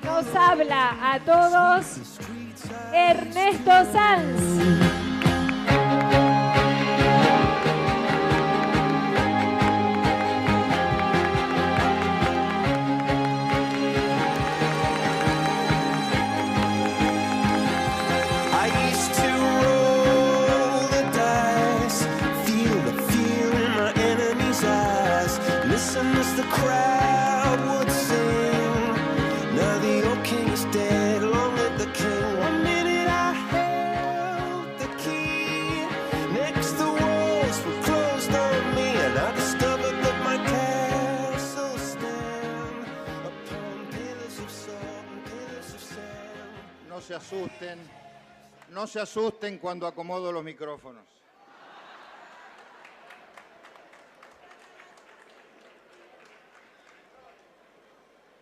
Nos habla a todos Ernesto Sanz. No se asusten cuando acomodo los micrófonos.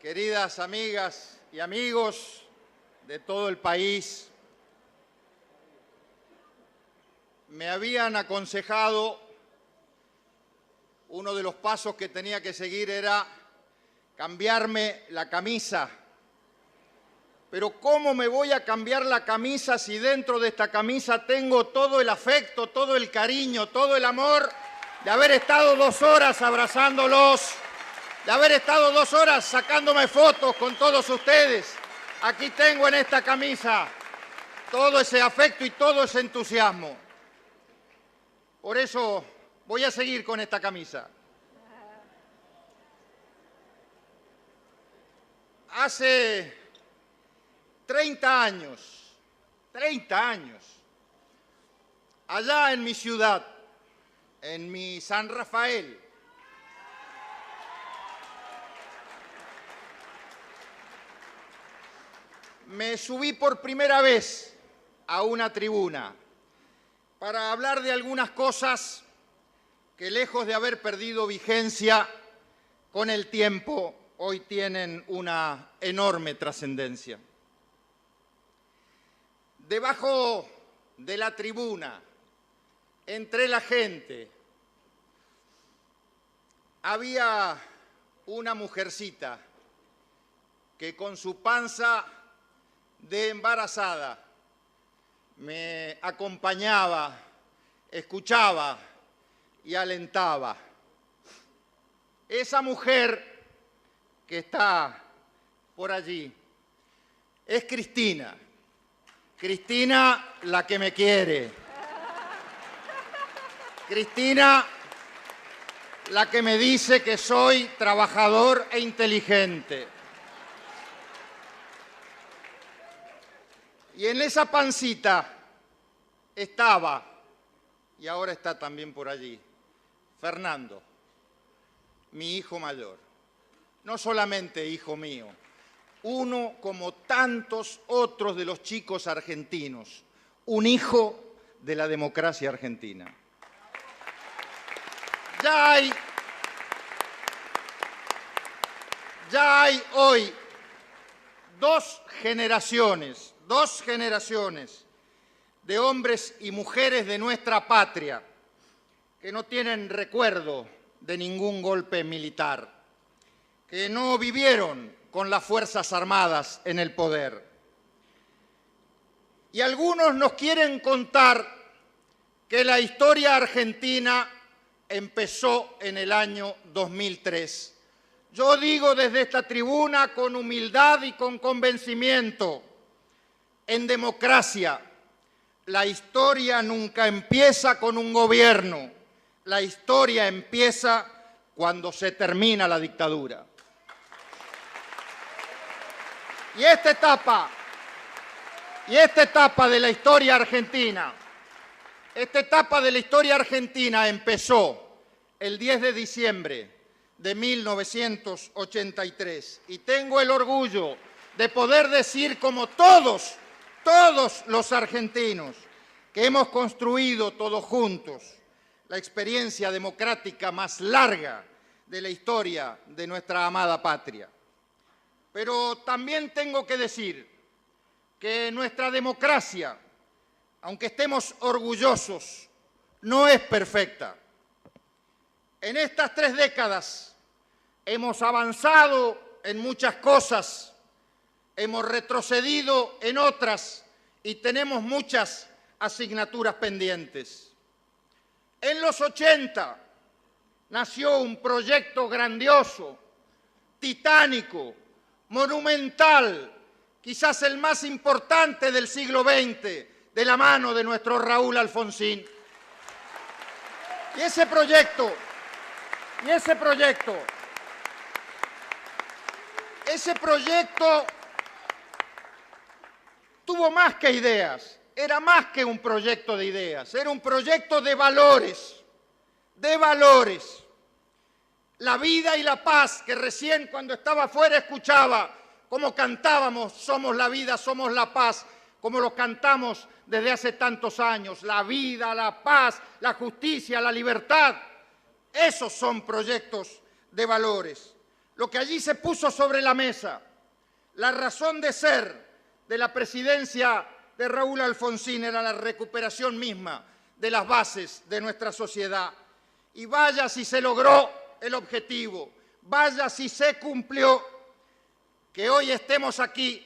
Queridas amigas y amigos de todo el país, me habían aconsejado, uno de los pasos que tenía que seguir era cambiarme la camisa. Pero ¿cómo me voy a cambiar la camisa si dentro de esta camisa tengo todo el afecto, todo el cariño, todo el amor de haber estado 2 horas abrazándolos, de haber estado 2 horas sacándome fotos con todos ustedes? Aquí tengo en esta camisa todo ese afecto y todo ese entusiasmo. Por eso voy a seguir con esta camisa. Hace 30 años, allá en mi ciudad, en mi San Rafael, me subí por primera vez a una tribuna para hablar de algunas cosas que, lejos de haber perdido vigencia con el tiempo, hoy tienen una enorme trascendencia. Debajo de la tribuna, entre la gente, había una mujercita que con su panza de embarazada me acompañaba, escuchaba y alentaba. Esa mujer que está por allí es Cristina. Cristina, la que me quiere. Cristina, la que me dice que soy trabajador e inteligente. Y en esa pancita estaba, y ahora está también por allí, Fernando, mi hijo mayor. No solamente hijo mío, uno como tantos otros de los chicos argentinos, un hijo de la democracia argentina. Ya hay hoy dos generaciones de hombres y mujeres de nuestra patria que no tienen recuerdo de ningún golpe militar, que no vivieron con las Fuerzas Armadas en el poder. Y algunos nos quieren contar que la historia argentina empezó en el año 2003. Yo digo desde esta tribuna con humildad y con convencimiento, en democracia, la historia nunca empieza con un gobierno, la historia empieza cuando se termina la dictadura. Y esta etapa de la historia argentina, empezó el 10 de diciembre de 1983. Y tengo el orgullo de poder decir, como todos los argentinos, que hemos construido todos juntos la experiencia democrática más larga de la historia de nuestra amada patria. Pero también tengo que decir que nuestra democracia, aunque estemos orgullosos, no es perfecta. En estas 3 décadas hemos avanzado en muchas cosas, hemos retrocedido en otras y tenemos muchas asignaturas pendientes. En los 80 nació un proyecto grandioso, titánico, monumental, quizás el más importante del siglo XX, de la mano de nuestro Raúl Alfonsín. Y ese proyecto tuvo más que ideas, era más que un proyecto de ideas, era un proyecto de valores, La vida y la paz, que recién cuando estaba afuera escuchaba cómo cantábamos, somos la vida, somos la paz, como lo cantamos desde hace tantos años, la vida, la paz, la justicia, la libertad. Esos son proyectos de valores. Lo que allí se puso sobre la mesa, la razón de ser de la presidencia de Raúl Alfonsín era la recuperación misma de las bases de nuestra sociedad. Y vaya si se logró el objetivo, vaya si se cumplió, que hoy estemos aquí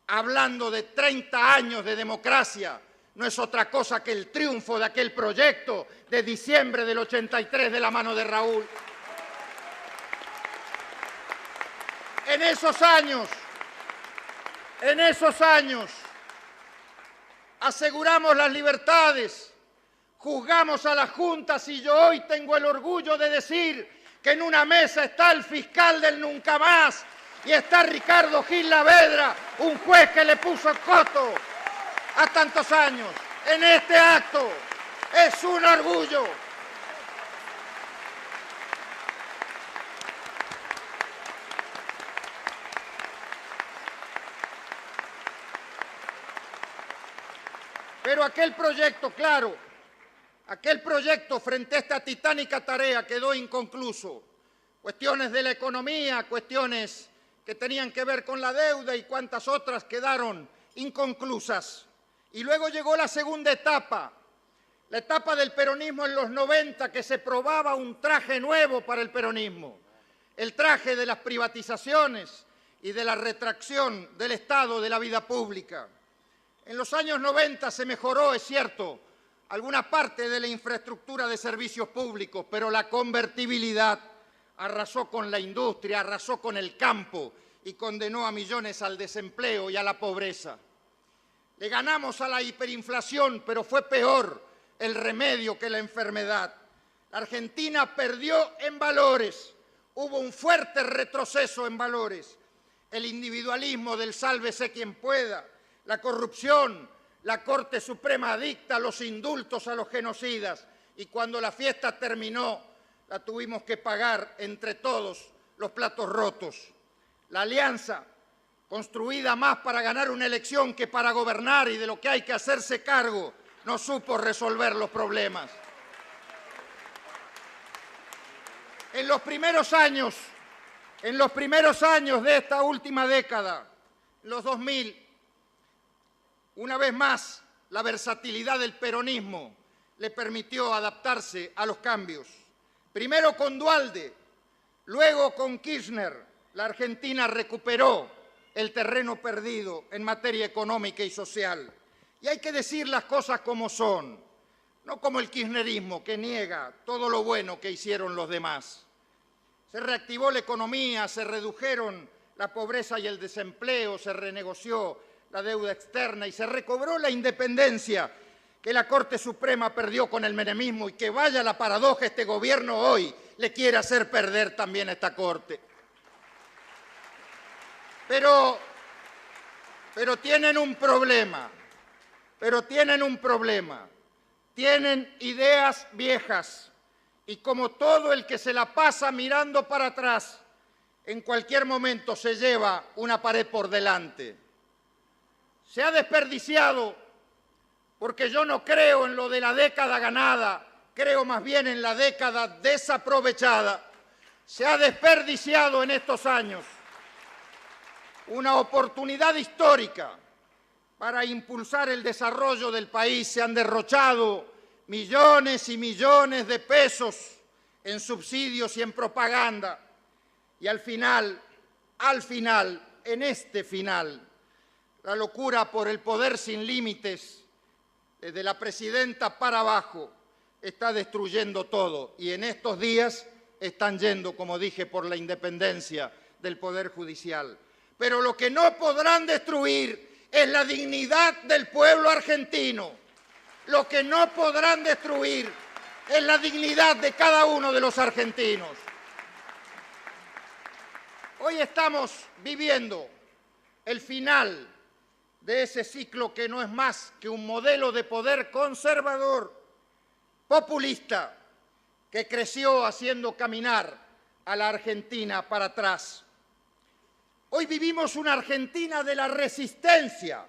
hablando de 30 años de democracia, no es otra cosa que el triunfo de aquel proyecto de diciembre del 83 de la mano de Raúl. En esos años, aseguramos las libertades, juzgamos a las juntas y yo hoy tengo el orgullo de decir que en una mesa está el fiscal del nunca más y está Ricardo Gil Lavedra, un juez que le puso coto a tantos años. En este acto es un orgullo. Pero aquel proyecto, claro, aquel proyecto frente a esta titánica tarea quedó inconcluso. Cuestiones de la economía, cuestiones que tenían que ver con la deuda y cuantas otras quedaron inconclusas. Y luego llegó la segunda etapa, la etapa del peronismo en los 90, que se probaba un traje nuevo para el peronismo, el traje de las privatizaciones y de la retracción del Estado de la vida pública. En los años 90 se mejoró, es cierto, alguna parte de la infraestructura de servicios públicos, pero la convertibilidad arrasó con la industria, arrasó con el campo y condenó a millones al desempleo y a la pobreza. Le ganamos a la hiperinflación, pero fue peor el remedio que la enfermedad. La Argentina perdió en valores, hubo un fuerte retroceso en valores. El individualismo del sálvese quien pueda, la corrupción, la Corte Suprema dicta los indultos a los genocidas y cuando la fiesta terminó la tuvimos que pagar entre todos los platos rotos. La alianza, construida más para ganar una elección que para gobernar y de lo que hay que hacerse cargo, no supo resolver los problemas. En los primeros años de esta última década, los 2000, una vez más, la versatilidad del peronismo le permitió adaptarse a los cambios. Primero con Duhalde, luego con Kirchner, la Argentina recuperó el terreno perdido en materia económica y social. Y hay que decir las cosas como son, no como el kirchnerismo que niega todo lo bueno que hicieron los demás. Se reactivó la economía, se redujeron la pobreza y el desempleo, se renegoció la deuda externa y se recobró la independencia que la Corte Suprema perdió con el menemismo y que vaya la paradoja, este gobierno hoy le quiere hacer perder también a esta Corte. Pero tienen un problema, tienen ideas viejas y como todo el que se la pasa mirando para atrás, en cualquier momento se lleva una pared por delante. Se ha desperdiciado, porque yo no creo en lo de la década ganada, creo más bien en la década desaprovechada. Se ha desperdiciado en estos años una oportunidad histórica para impulsar el desarrollo del país. Se han derrochado millones y millones de pesos en subsidios y en propaganda. Y al final, en este final. La locura por el poder sin límites, desde la presidenta para abajo, está destruyendo todo. Y en estos días están yendo, como dije, por la independencia del Poder Judicial. Pero lo que no podrán destruir es la dignidad del pueblo argentino. Lo que no podrán destruir es la dignidad de cada uno de los argentinos. Hoy estamos viviendo el final de ese ciclo que no es más que un modelo de poder conservador, populista, que creció haciendo caminar a la Argentina para atrás. Hoy vivimos una Argentina de la resistencia,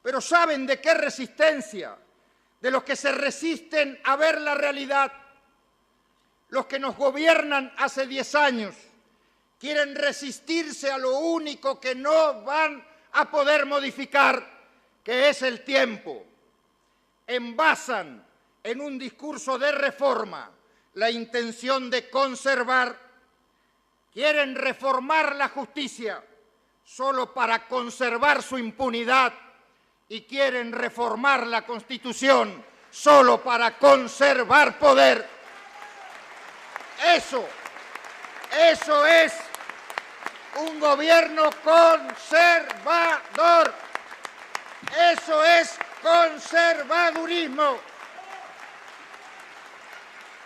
pero ¿saben de qué resistencia? De los que se resisten a ver la realidad. Los que nos gobiernan hace 10 años quieren resistirse a lo único que no van a poder modificar, que es el tiempo. Envasan en un discurso de reforma la intención de conservar. Quieren reformar la justicia solo para conservar su impunidad y quieren reformar la Constitución solo para conservar poder. Eso es un gobierno conservador. Eso es conservadurismo.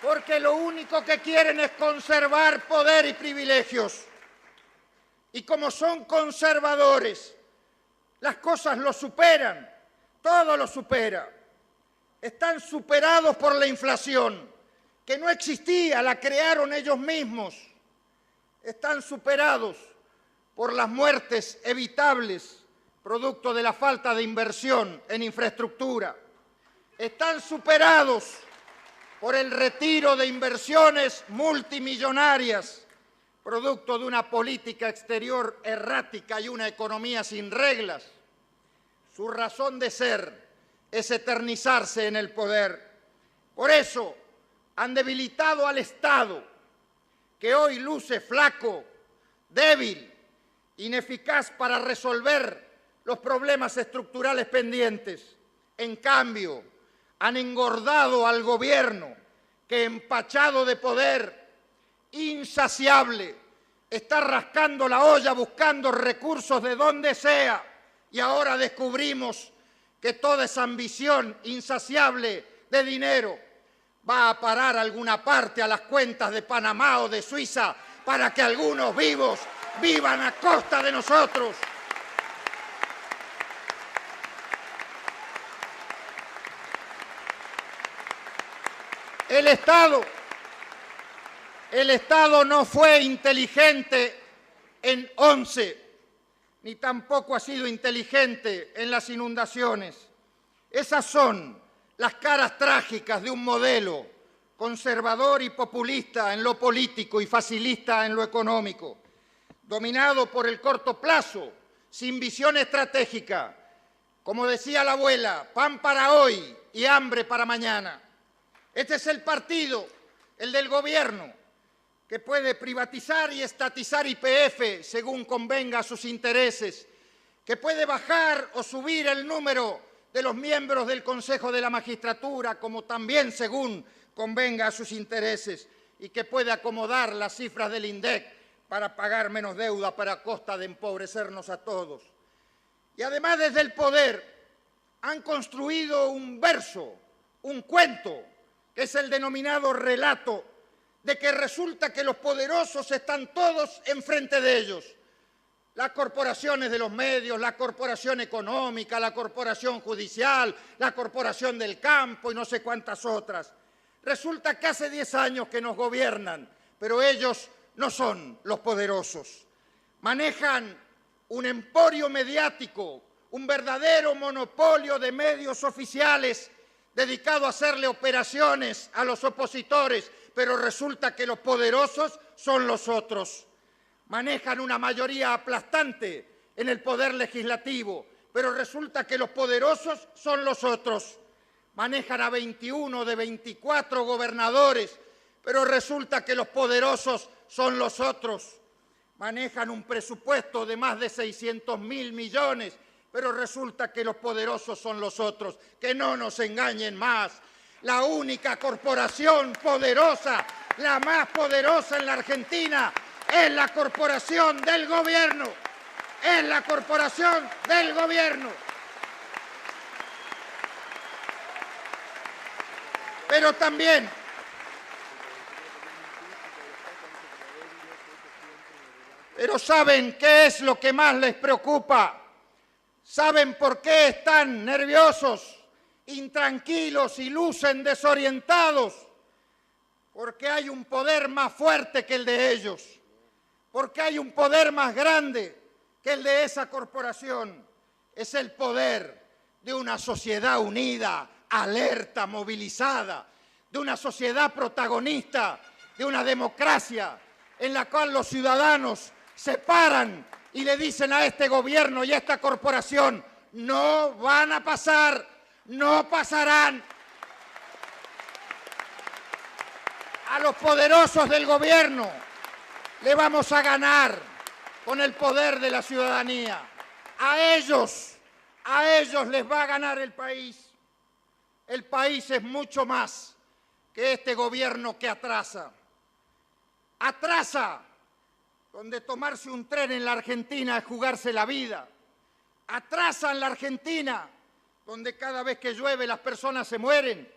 Porque lo único que quieren es conservar poder y privilegios. Y como son conservadores, las cosas lo superan, todo lo supera. Están superados por la inflación, que no existía, la crearon ellos mismos. Están superados por las muertes evitables, producto de la falta de inversión en infraestructura. Están superados por el retiro de inversiones multimillonarias, producto de una política exterior errática y una economía sin reglas. Su razón de ser es eternizarse en el poder. Por eso han debilitado al Estado, que hoy luce flaco, débil, ineficaz para resolver los problemas estructurales pendientes. En cambio, han engordado al gobierno que, empachado de poder, insaciable, está rascando la olla buscando recursos de donde sea, y ahora descubrimos que toda esa ambición insaciable de dinero va a parar a alguna parte a las cuentas de Panamá o de Suiza para que algunos vivos vivan a costa de nosotros. El Estado no fue inteligente en 11, ni tampoco ha sido inteligente en las inundaciones. Esas son las caras trágicas de un modelo conservador y populista en lo político y facilista en lo económico, dominado por el corto plazo, sin visión estratégica. Como decía la abuela, pan para hoy y hambre para mañana. Este es el partido, el del gobierno, que puede privatizar y estatizar YPF según convenga a sus intereses, que puede bajar o subir el número de los miembros del Consejo de la Magistratura, como también según convenga a sus intereses, y que puede acomodar las cifras del INDEC para pagar menos deuda para costa de empobrecernos a todos. Y además, desde el poder han construido un verso, un cuento, que es el denominado relato de que resulta que los poderosos están todos enfrente de ellos. Las corporaciones de los medios, la corporación económica, la corporación judicial, la corporación del campo y no sé cuántas otras. Resulta que hace 10 años que nos gobiernan, pero ellos no son los poderosos. Manejan un emporio mediático, un verdadero monopolio de medios oficiales dedicado a hacerle operaciones a los opositores, pero resulta que los poderosos son los otros. Manejan una mayoría aplastante en el poder legislativo, pero resulta que los poderosos son los otros. Manejan a 21 de 24 gobernadores, pero resulta que los poderosos son los otros. manejan un presupuesto de más de 600.000 millones, pero resulta que los poderosos son los otros. Que no nos engañen más. La única corporación poderosa, la más poderosa en la Argentina, es la corporación del gobierno. Es la corporación del gobierno. Pero también ¿saben qué es lo que más les preocupa? ¿Saben por qué están nerviosos, intranquilos y lucen desorientados? Porque hay un poder más fuerte que el de ellos. Porque hay un poder más grande que el de esa corporación. Es el poder de una sociedad unida, alerta, movilizada, de una sociedad protagonista, de una democracia en la cual los ciudadanos se paran y le dicen a este gobierno y a esta corporación: no van a pasar, no pasarán. A los poderosos del gobierno le vamos a ganar con el poder de la ciudadanía. A ellos les va a ganar el país. El país es mucho más que este gobierno que atrasa. Atrasa donde tomarse un tren en la Argentina es jugarse la vida. Atrasa en la Argentina donde cada vez que llueve las personas se mueren.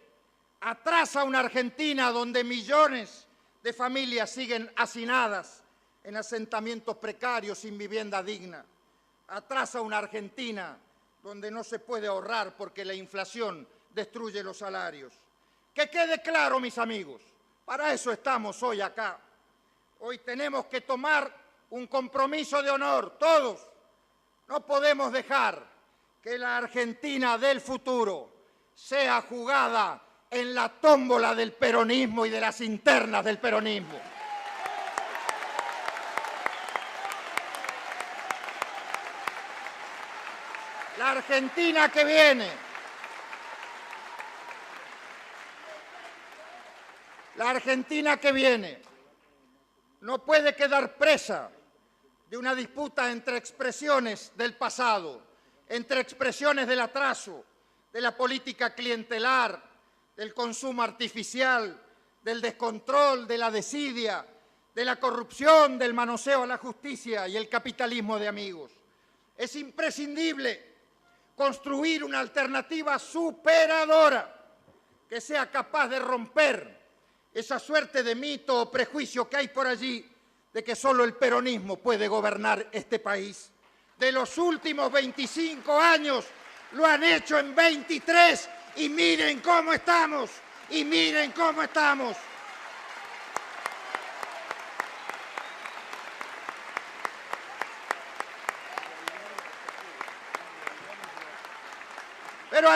Atrasa una Argentina donde millones de familias siguen hacinadas en asentamientos precarios sin vivienda digna. Atrasa una Argentina donde no se puede ahorrar porque la inflación destruye los salarios. Que quede claro, mis amigos, para eso estamos hoy acá. Hoy tenemos que tomar un compromiso de honor, todos. No podemos dejar que la Argentina del futuro sea jugada en la tómbola del peronismo y de las internas del peronismo. La Argentina que viene, no puede quedar presa de una disputa entre expresiones del pasado, entre expresiones del atraso, de la política clientelar, del consumo artificial, del descontrol, de la desidia, de la corrupción, del manoseo a la justicia y el capitalismo de amigos. Es imprescindible construir una alternativa superadora que sea capaz de romper esa suerte de mito o prejuicio que hay por allí de que solo el peronismo puede gobernar este país. De los últimos 25 años lo han hecho en 23 y miren cómo estamos, y miren cómo estamos. Pero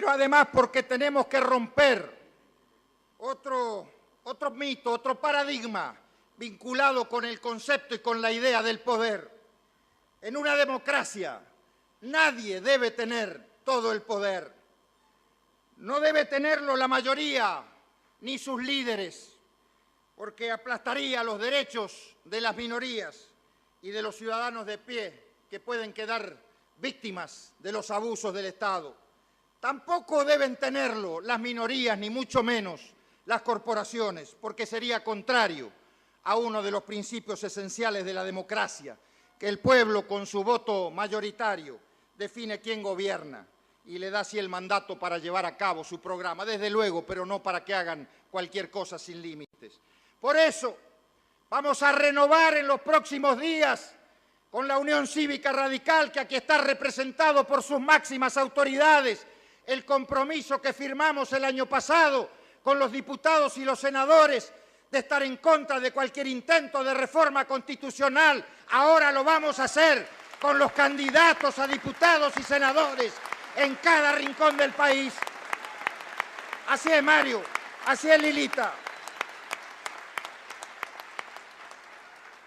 además porque tenemos que romper otro mito, otro paradigma vinculado con el concepto y con la idea del poder. En una democracia nadie debe tener todo el poder. No debe tenerlo la mayoría ni sus líderes, porque aplastaría los derechos de las minorías y de los ciudadanos de pie que pueden quedar víctimas de los abusos del Estado. Tampoco deben tenerlo las minorías, ni mucho menos las corporaciones, porque sería contrario a uno de los principios esenciales de la democracia, que el pueblo con su voto mayoritario define quién gobierna y le da así el mandato para llevar a cabo su programa, desde luego, pero no para que hagan cualquier cosa sin límites. Por eso vamos a renovar en los próximos días con la Unión Cívica Radical, que aquí está representado por sus máximas autoridades, el compromiso que firmamos el año pasado con los diputados y los senadores de estar en contra de cualquier intento de reforma constitucional. Ahora lo vamos a hacer con los candidatos a diputados y senadores en cada rincón del país. Así es, Mario, así es, Lilita.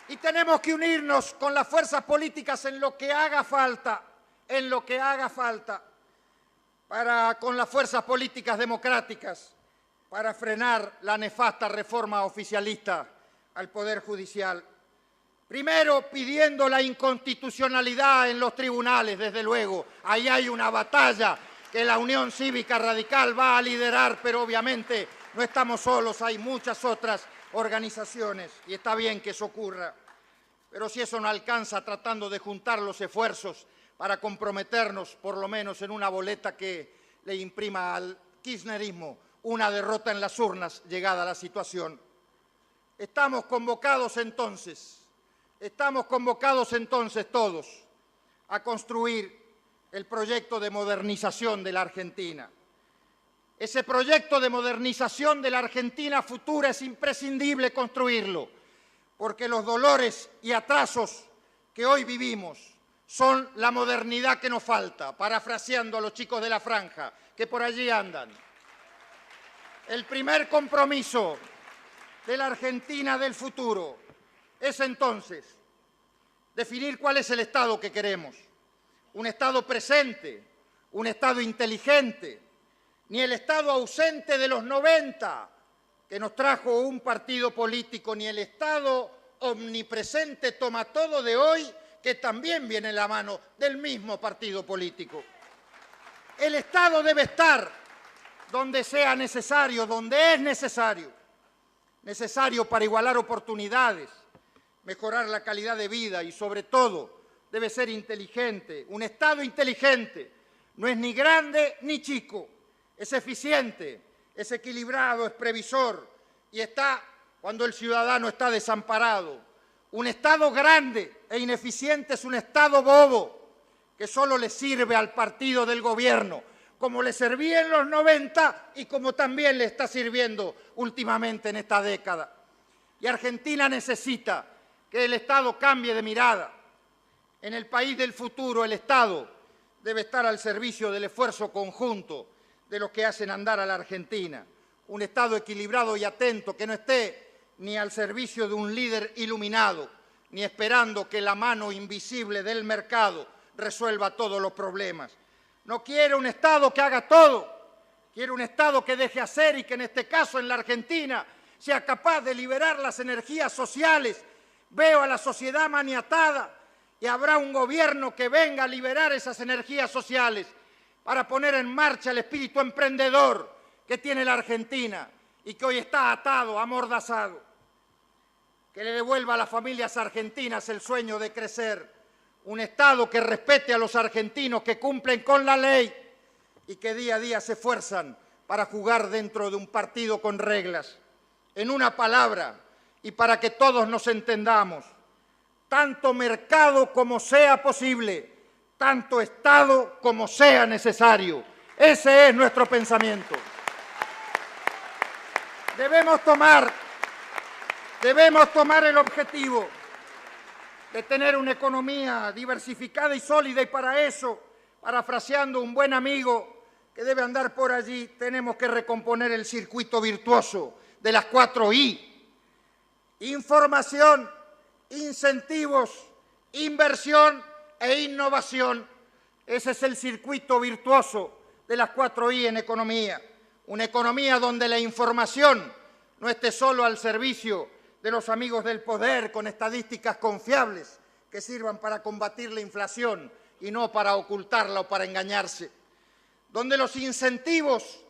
Y tenemos que unirnos con las fuerzas políticas en lo que haga falta, con las fuerzas políticas democráticas, para frenar la nefasta reforma oficialista al Poder Judicial. Primero, pidiendo la inconstitucionalidad en los tribunales, desde luego. Ahí hay una batalla que la Unión Cívica Radical va a liderar, pero obviamente no estamos solos, hay muchas otras organizaciones y está bien que eso ocurra. Pero si eso no alcanza, tratando de juntar los esfuerzos para comprometernos, por lo menos en una boleta que le imprima al kirchnerismo una derrota en las urnas, llegada la situación. Estamos convocados entonces todos a construir el proyecto de modernización de la Argentina. Ese proyecto de modernización de la Argentina futura es imprescindible construirlo, porque los dolores y atrasos que hoy vivimos son la modernidad que nos falta, parafraseando a los chicos de la franja que por allí andan. El primer compromiso de la Argentina del futuro es entonces definir cuál es el Estado que queremos. Un Estado presente, un Estado inteligente, ni el Estado ausente de los 90 que nos trajo un partido político, ni el Estado omnipresente toma todo de hoy que también viene en la mano del mismo partido político. El Estado debe estar donde sea necesario, donde es necesario para igualar oportunidades, mejorar la calidad de vida y, sobre todo, debe ser inteligente. Un Estado inteligente no es ni grande ni chico, es eficiente, es equilibrado, es previsor y está cuando el ciudadano está desamparado. Un Estado grande e ineficiente es un Estado bobo que solo le sirve al partido del gobierno, como le servía en los 90 y como también le está sirviendo últimamente en esta década. Y Argentina necesita que el Estado cambie de mirada. En el país del futuro, el Estado debe estar al servicio del esfuerzo conjunto de los que hacen andar a la Argentina. Un Estado equilibrado y atento, que no esté ni al servicio de un líder iluminado, ni esperando que la mano invisible del mercado resuelva todos los problemas. No quiere un Estado que haga todo, quiere un Estado que deje hacer y que en este caso en la Argentina sea capaz de liberar las energías sociales. Veo a la sociedad maniatada y habrá un gobierno que venga a liberar esas energías sociales para poner en marcha el espíritu emprendedor que tiene la Argentina y que hoy está atado, amordazado. Que le devuelva a las familias argentinas el sueño de crecer. Un Estado que respete a los argentinos, que cumplen con la ley y que día a día se esfuerzan para jugar dentro de un partido con reglas. En una palabra, y para que todos nos entendamos, tanto mercado como sea posible, tanto Estado como sea necesario. Ese es nuestro pensamiento. Debemos tomar el objetivo de tener una economía diversificada y sólida, y para eso, parafraseando un buen amigo que debe andar por allí, tenemos que recomponer el circuito virtuoso de las 4 I. Información, incentivos, inversión e innovación. Ese es el circuito virtuoso de las 4 I en economía. Una economía donde la información no esté solo al servicio de los amigos del poder con estadísticas confiables que sirvan para combatir la inflación y no para ocultarla o para engañarse. Donde los incentivos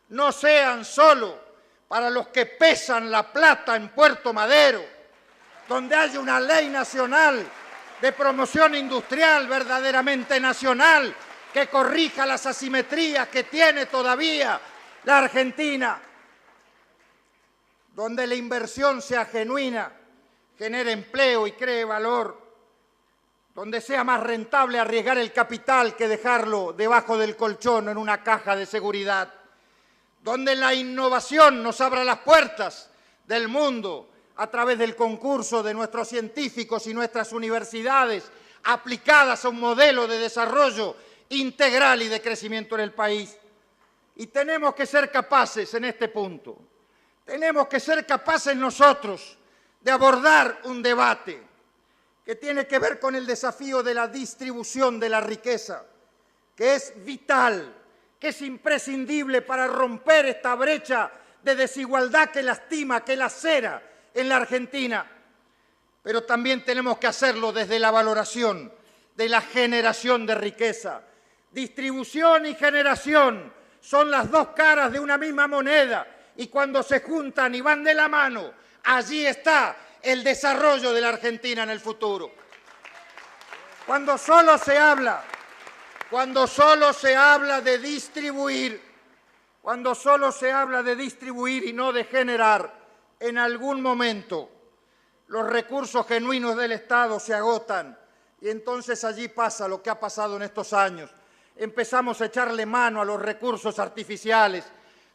no sean solo para los que pesan la plata en Puerto Madero, donde haya una ley nacional de promoción industrial verdaderamente nacional que corrija las asimetrías que tiene todavía la Argentina, donde la inversión sea genuina, genere empleo y cree valor, donde sea más rentable arriesgar el capital que dejarlo debajo del colchón en una caja de seguridad, donde la innovación nos abra las puertas del mundo a través del concurso de nuestros científicos y nuestras universidades aplicadas a un modelo de desarrollo integral y de crecimiento en el país. Y tenemos que ser capaces en este punto. Tenemos que ser capaces nosotros de abordar un debate que tiene que ver con el desafío de la distribución de la riqueza, que es vital, que es imprescindible para romper esta brecha de desigualdad que lastima, que lacera en la Argentina, pero también tenemos que hacerlo desde la valoración de la generación de riqueza. Distribución y generación son las dos caras de una misma moneda y cuando se juntan y van de la mano, allí está el desarrollo de la Argentina en el futuro. Cuando solo se habla de distribuir, y no de generar, en algún momento los recursos genuinos del Estado se agotan y entonces allí pasa lo que ha pasado en estos años. Empezamos a echarle mano a los recursos artificiales,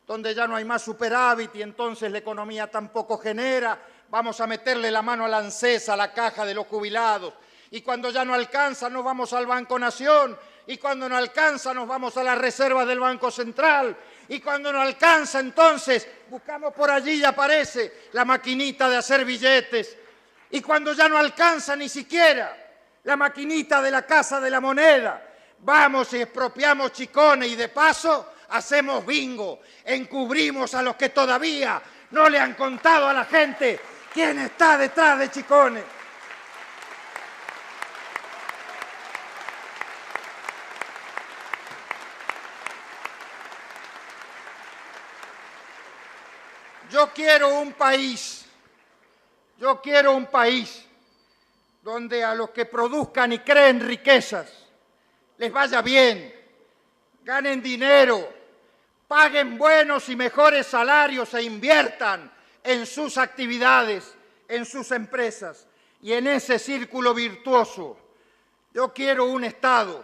donde ya no hay más superávit y entonces la economía tampoco genera. Vamos a meterle la mano a la ANSES, a la caja de los jubilados. Y cuando ya no alcanza, nos vamos al Banco Nación. Y cuando no alcanza, nos vamos a las reservas del Banco Central. Y cuando no alcanza, entonces, buscamos por allí y aparece la maquinita de hacer billetes. Y cuando ya no alcanza ni siquiera la maquinita de la Casa de la Moneda, vamos y expropiamos chicones y de paso hacemos bingo, encubrimos a los que todavía no le han contado a la gente quién está detrás de chicones. Yo quiero un país donde a los que produzcan y creen riquezas les vaya bien, ganen dinero, paguen buenos y mejores salarios e inviertan en sus actividades, en sus empresas. Y en ese círculo virtuoso, yo quiero un Estado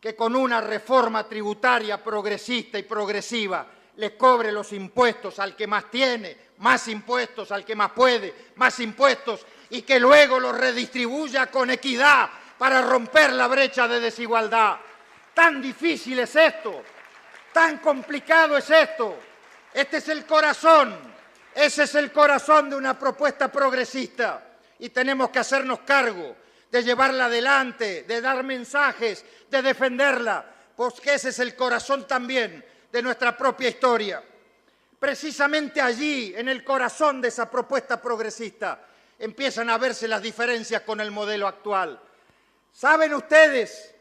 que con una reforma tributaria progresista y progresiva le cobre los impuestos al que más tiene, más impuestos al que más puede, más impuestos, y que luego los redistribuya con equidad para romper la brecha de desigualdad. Tan difícil es esto, tan complicado es esto. Este es el corazón, ese es el corazón de una propuesta progresista y tenemos que hacernos cargo de llevarla adelante, de dar mensajes, de defenderla, porque ese es el corazón también de nuestra propia historia. Precisamente allí, en el corazón de esa propuesta progresista, empiezan a verse las diferencias con el modelo actual. ¿Saben ustedes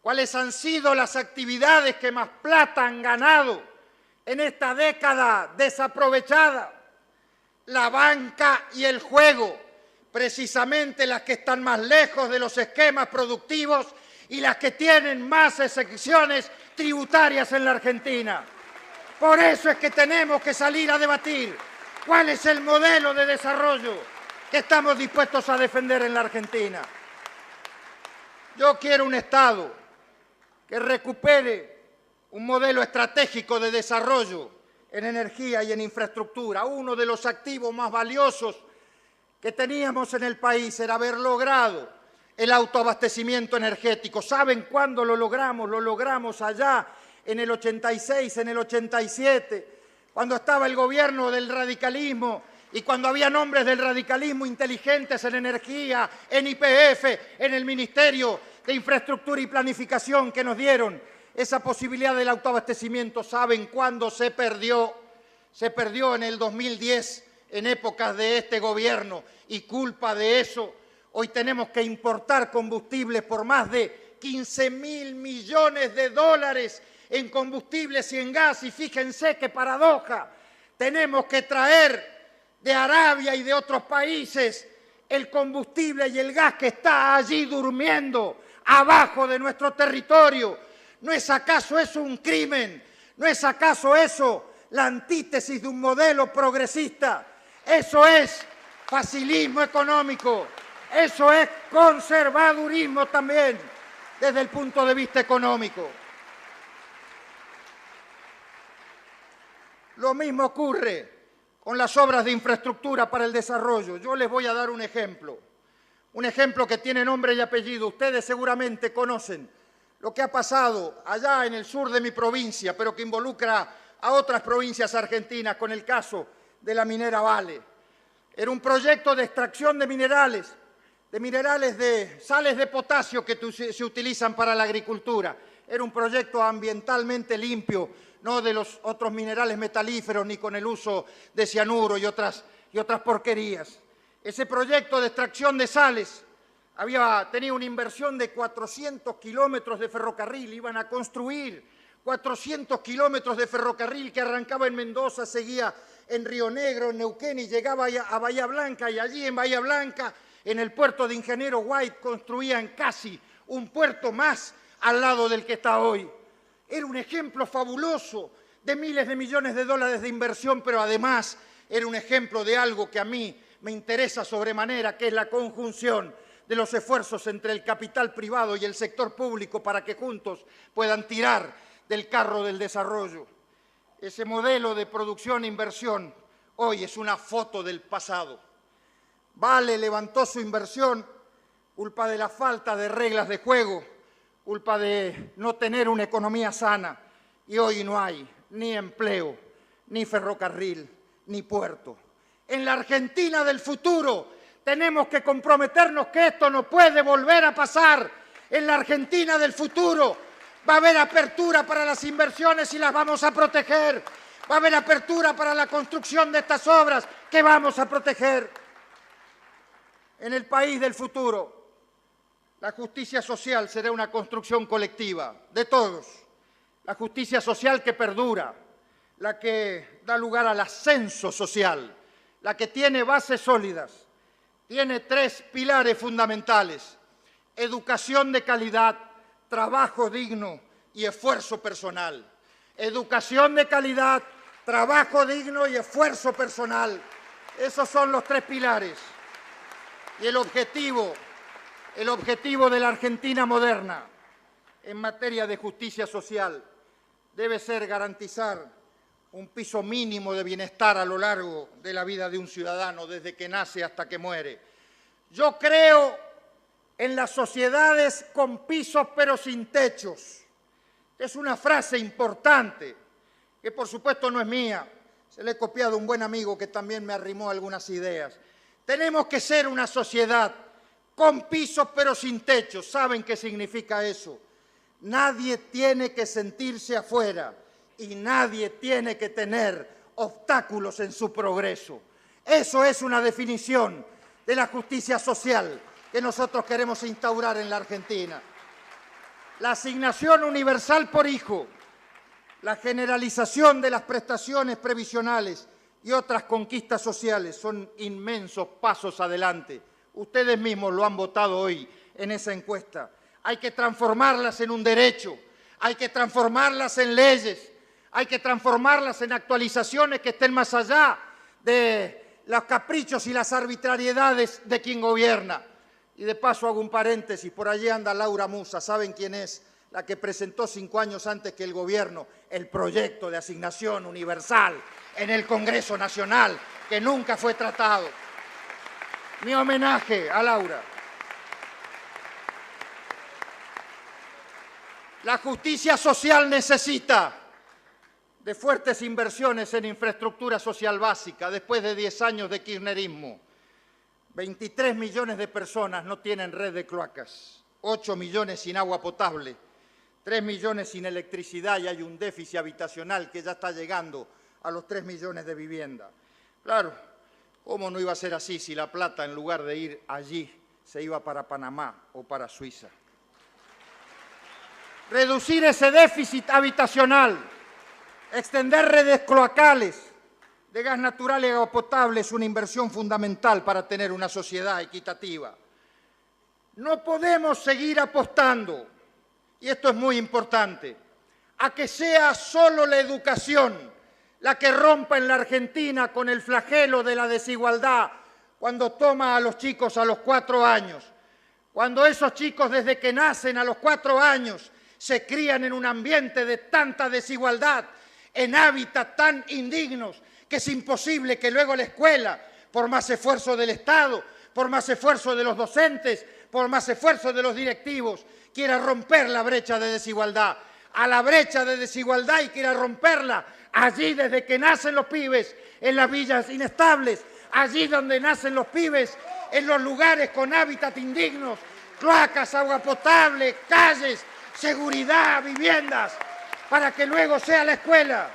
cuáles han sido las actividades que más plata han ganado en esta década desaprovechada? La banca y el juego, precisamente las que están más lejos de los esquemas productivos y las que tienen más exenciones tributarias en la Argentina. Por eso es que tenemos que salir a debatir cuál es el modelo de desarrollo que estamos dispuestos a defender en la Argentina. Yo quiero un Estado que recupere un modelo estratégico de desarrollo en energía y en infraestructura. Uno de los activos más valiosos que teníamos en el país era haber logrado el autoabastecimiento energético. ¿Saben cuándo lo logramos? Lo logramos allá en el 86, en el 87, cuando estaba el gobierno del radicalismo y cuando había nombres del radicalismo inteligentes en energía, en YPF, en el Ministerio de Infraestructura y Planificación, que nos dieron esa posibilidad del autoabastecimiento. ¿Saben cuándo se perdió? Se perdió en el 2010, en épocas de este gobierno, y culpa de eso hoy tenemos que importar combustibles por más de 15.000 millones de dólares en combustibles y en gas, y fíjense qué paradoja, tenemos que traer de Arabia y de otros países el combustible y el gas que está allí durmiendo abajo de nuestro territorio. ¿No es acaso eso un crimen? ¿No es acaso eso la antítesis de un modelo progresista? Eso es facilismo económico, eso es conservadurismo también desde el punto de vista económico. Lo mismo ocurre con las obras de infraestructura para el desarrollo. Yo les voy a dar un ejemplo que tiene nombre y apellido. Ustedes seguramente conocen lo que ha pasado allá en el sur de mi provincia, pero que involucra a otras provincias argentinas, con el caso de la minera Vale. Era un proyecto de extracción de minerales de sales de potasio que se utilizan para la agricultura. Era un proyecto ambientalmente limpio, no de los otros minerales metalíferos ni con el uso de cianuro y otras y otras porquerías. Ese proyecto de extracción de sales tenía una inversión de 400 kilómetros de ferrocarril, iban a construir 400 kilómetros de ferrocarril que arrancaba en Mendoza, seguía en Río Negro, en Neuquén y llegaba a Bahía Blanca, y allí en Bahía Blanca, en el puerto de Ingeniero White, construían casi un puerto más al lado del que está hoy. Era un ejemplo fabuloso de miles de millones de dólares de inversión, pero además era un ejemplo de algo que a mí me interesa sobremanera, que es la conjunción de los esfuerzos entre el capital privado y el sector público para que juntos puedan tirar del carro del desarrollo. Ese modelo de producción e inversión hoy es una foto del pasado. Vale levantó su inversión culpa de la falta de reglas de juego, culpa de no tener una economía sana, y hoy no hay ni empleo, ni ferrocarril, ni puerto. En la Argentina del futuro tenemos que comprometernos que esto no puede volver a pasar. En la Argentina del futuro va a haber apertura para las inversiones y las vamos a proteger. Va a haber apertura para la construcción de estas obras que vamos a proteger. En el país del futuro, la justicia social será una construcción colectiva de todos. La justicia social que perdura, la que da lugar al ascenso social, la que tiene bases sólidas, tiene 3 pilares fundamentales: educación de calidad, trabajo digno y esfuerzo personal. Educación de calidad, trabajo digno y esfuerzo personal. Esos son los 3 pilares. Y el objetivo de la Argentina moderna en materia de justicia social debe ser garantizar un piso mínimo de bienestar a lo largo de la vida de un ciudadano, desde que nace hasta que muere. Yo creo en las sociedades con pisos pero sin techos. Es una frase importante, que por supuesto no es mía, se la he copiado a un buen amigo que también me arrimó algunas ideas. Tenemos que ser una sociedad con pisos pero sin techos. ¿Saben qué significa eso? Nadie tiene que sentirse afuera y nadie tiene que tener obstáculos en su progreso. Eso es una definición de la justicia social que nosotros queremos instaurar en la Argentina. La asignación universal por hijo, la generalización de las prestaciones previsionales y otras conquistas sociales son inmensos pasos adelante. Ustedes mismos lo han votado hoy en esa encuesta. Hay que transformarlas en un derecho, hay que transformarlas en leyes, hay que transformarlas en actualizaciones que estén más allá de los caprichos y las arbitrariedades de quien gobierna. Y de paso hago un paréntesis, por allí anda Laura Musa, ¿saben quién es? La que presentó 5 años antes que el gobierno el proyecto de asignación universal en el Congreso Nacional, que nunca fue tratado. Mi homenaje a Laura. La justicia social necesita de fuertes inversiones en infraestructura social básica después de 10 años de kirchnerismo. 23 millones de personas no tienen red de cloacas, 8 millones sin agua potable, 3 millones sin electricidad y hay un déficit habitacional que ya está llegando a los 3 millones de viviendas. Claro, ¿cómo no iba a ser así si la plata, en lugar de ir allí, se iba para Panamá o para Suiza? Reducir ese déficit habitacional, extender redes cloacales de gas natural y agua potable es una inversión fundamental para tener una sociedad equitativa. No podemos seguir apostando, y esto es muy importante, a que sea solo la educación la que rompa en la Argentina con el flagelo de la desigualdad cuando toma a los chicos a los 4 años. Cuando esos chicos desde que nacen a los 4 años se crían en un ambiente de tanta desigualdad, en hábitats tan indignos, que es imposible que luego la escuela, por más esfuerzo del Estado, por más esfuerzo de los docentes, por más esfuerzo de los directivos, quiera romper la brecha de desigualdad. A la brecha de desigualdad y quiera romperla allí desde que nacen los pibes, en las villas inestables, allí donde nacen los pibes, en los lugares con hábitat indignos, cloacas, agua potable, calles, seguridad, viviendas, para que luego sea la escuela,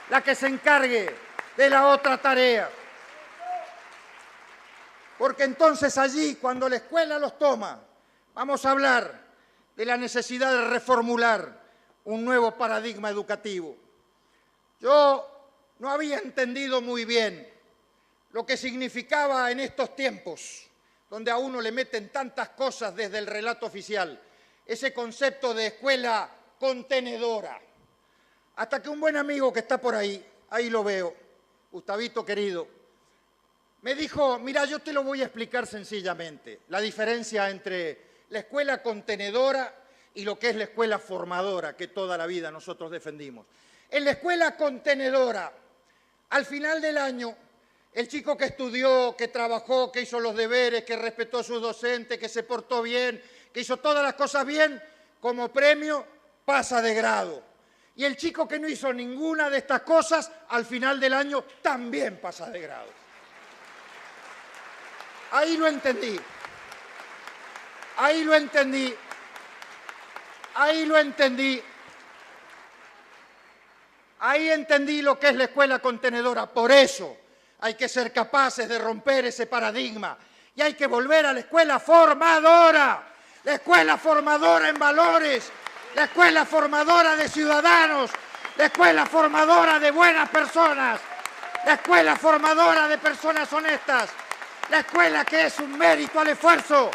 la que se encargue de la otra tarea. Porque entonces allí, cuando la escuela los toma, vamos a hablar de la necesidad de reformular un nuevo paradigma educativo. Yo no había entendido muy bien lo que significaba en estos tiempos, donde a uno le meten tantas cosas desde el relato oficial, ese concepto de escuela contenedora. Hasta que un buen amigo que está por ahí lo veo, Gustavito querido, me dijo, mira, yo te lo voy a explicar sencillamente, la diferencia entre la escuela contenedora y lo que es la escuela formadora que toda la vida nosotros defendimos. En la escuela contenedora, al final del año, el chico que estudió, que trabajó, que hizo los deberes, que respetó a sus docentes, que se portó bien, que hizo todas las cosas bien, como premio pasa de grado. Y el chico que no hizo ninguna de estas cosas, al final del año también pasa de grado. Ahí lo entendí. Ahí lo entendí. Ahí lo entendí. Ahí entendí lo que es la escuela contenedora. Por eso hay que ser capaces de romper ese paradigma y hay que volver a la escuela formadora. La escuela formadora en valores, la escuela formadora de ciudadanos, la escuela formadora de buenas personas, la escuela formadora de personas honestas, la escuela que es un mérito al esfuerzo,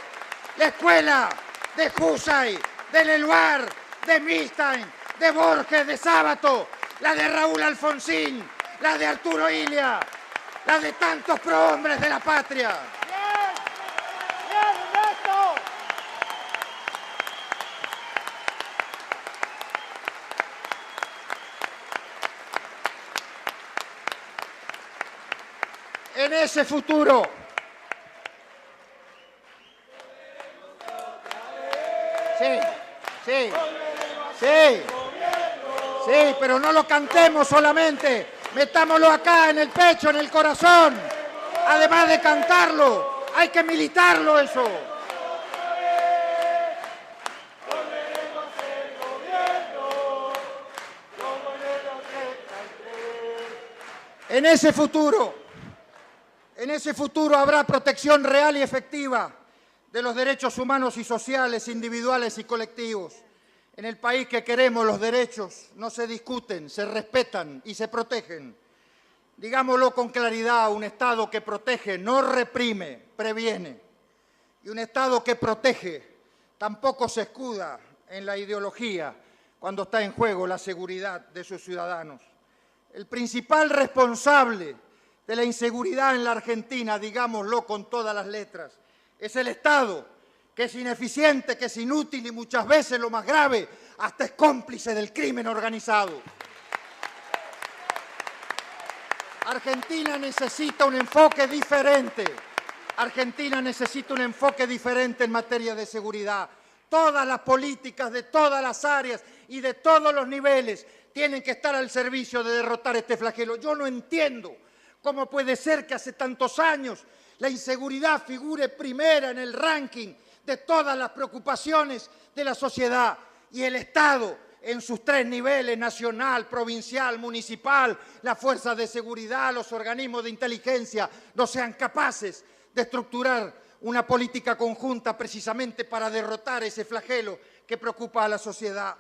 la escuela de Husay, de Leluar, de Milstein, de Borges, de Sábato, la de Raúl Alfonsín, la de Arturo Illia, la de tantos prohombres de la patria. En ese futuro, sí, pero no lo cantemos solamente, metámoslo acá en el pecho, en el corazón, además de cantarlo, hay que militarlo eso. En ese futuro habrá protección real y efectiva de los derechos humanos y sociales, individuales y colectivos. En el país que queremos, los derechos no se discuten, se respetan y se protegen. Digámoslo con claridad, un Estado que protege no reprime, previene. Y un Estado que protege tampoco se escuda en la ideología cuando está en juego la seguridad de sus ciudadanos. El principal responsable de la inseguridad en la Argentina, digámoslo con todas las letras, es el Estado, que es ineficiente, que es inútil y muchas veces, lo más grave, hasta es cómplice del crimen organizado. Argentina necesita un enfoque diferente. Argentina necesita un enfoque diferente en materia de seguridad. Todas las políticas de todas las áreas y de todos los niveles tienen que estar al servicio de derrotar este flagelo. Yo no entiendo cómo puede ser que hace tantos años la inseguridad figure primera en el ranking de todas las preocupaciones de la sociedad y el Estado en sus tres niveles, nacional, provincial, municipal, las fuerzas de seguridad, los organismos de inteligencia, no sean capaces de estructurar una política conjunta precisamente para derrotar ese flagelo que preocupa a la sociedad.